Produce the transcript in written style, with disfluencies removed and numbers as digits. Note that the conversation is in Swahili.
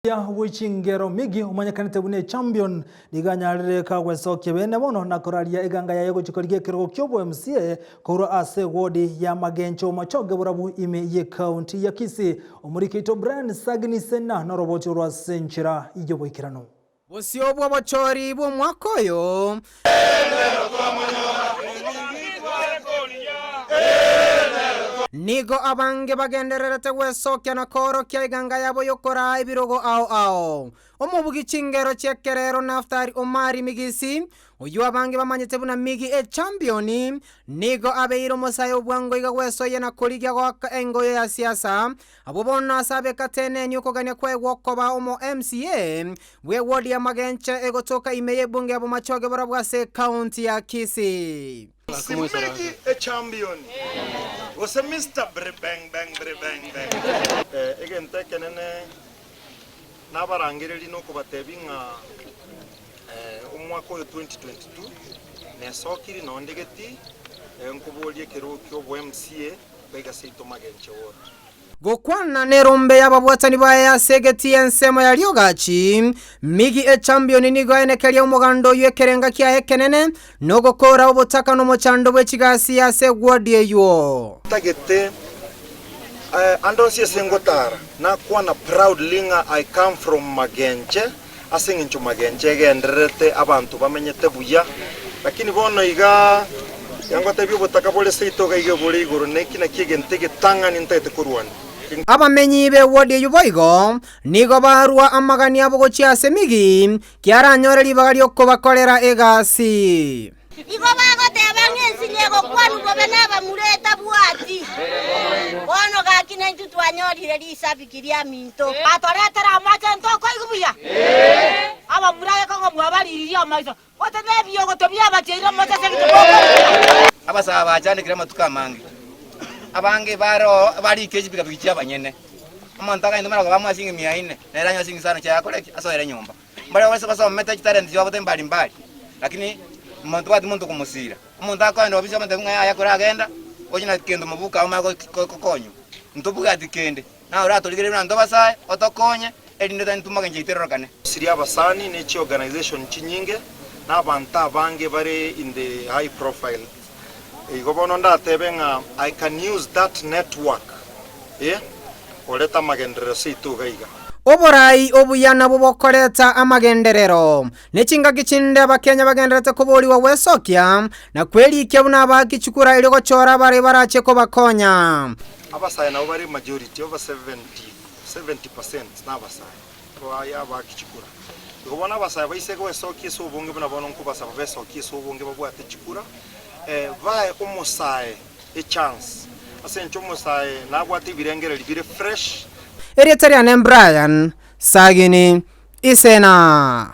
ya wichingero migi umanyakanite bune champion liganyarire kagwe sokye bene bono nakoraria iganga ya guchikorigie kirogo kyobo MCA koro ase wodi ya magencho machoge burabu ime ye county ya Kisii omurikito Brian Sagini Sena na roboti rwa senchira ijobo ikirano Bosio bwa bochori bwo mwakoyo Nigo abange bagendererete gwesokya na koro kya iganga yabo yokora ibirogo ao omubugi chingero chekerero naftari Omari Migisi uyu abange bamanyete buna migi championi nigo abeiro mosayo bwango iga gwesoye na kuligya kwa engoyo ya siasa abo bona asabe katene nyuko ganya kwe wokoba omo MCA we wodi ya magenche egotoka imeye bunge abo machoge barabwa se county ya Kisii Simuliki a champion. Was a Mr. Bang bang bang bang. Again, taken Navarangiri no Kovatebinga Umwako 2022. Nesokiri no Ndegeti, Nkoboli Kerokyo MCA, Begasito Magenche Ward. Gokwana nerombe y'ababwatani baya segeti ensemo ya Lyogachi migi champion nigo enekeria umugando yekerenga kya ekenene no gokora obutaka no mochando bwechigasi ya segwadi eyo tagete andonsi sengotara na kwana proud linga I come from Magenche asingincho Magenche genderete abantu bamenyete buya lakini bono iga yangote byobutaka bole seitoga ige bole iguru nekina kigentege tangani ntete kurwani abamenyi be wodi yuboigo nigo barua amagani abo gochiase migi kiaranyoreri bagari okko bakorera egasi igo bagote abangensi nyego kwanu gobena bamureta bwati bono gakina ntu twanyorire risabikiria minto atoretera amache ntoko igubuya aba muraye kongo mwabariria amaizo wote bebiyo gotobya bacheira mote segito abasaba bajane kira matuka mangi abange baro bari keji bika bikiya banyene amantaka ndo mara bamwa singi 400 neranyo singi sana cha yakole asoera nyumba mbale wese basa meta talent yo bote mbali mbali lakini muntu wati muntu kumusira umuntu akanda obisha mate nga yakora agenda ojina kendo mubuka amako konyo ntubuga dikende na ora toligere na ndobasa otokonye elinde tantumage njiterorokane siria basani nechi organization chinyinge na banta bange bare in the high profile I can use that network. Yeah? Oleta magenderero situ gaiga. Oborai obuyana bubokoreta amagenderero. Nechinga gichinde abakenya bagenderete kuboli wa wesokya na kweli kyabuna abakichukura ile gochora bare barache ko bakonya. Abasaya na bari majority over 70% na abasaya. Baya bakichukura. Ubona abasaya bayise ko wesokya so bunge buna bono nkubasaba wesokya so bunge babwate chikura. Vai umusaye a chance asencho umusaye nagwati birengere libire fresh Erietarian Brian Sagini Isena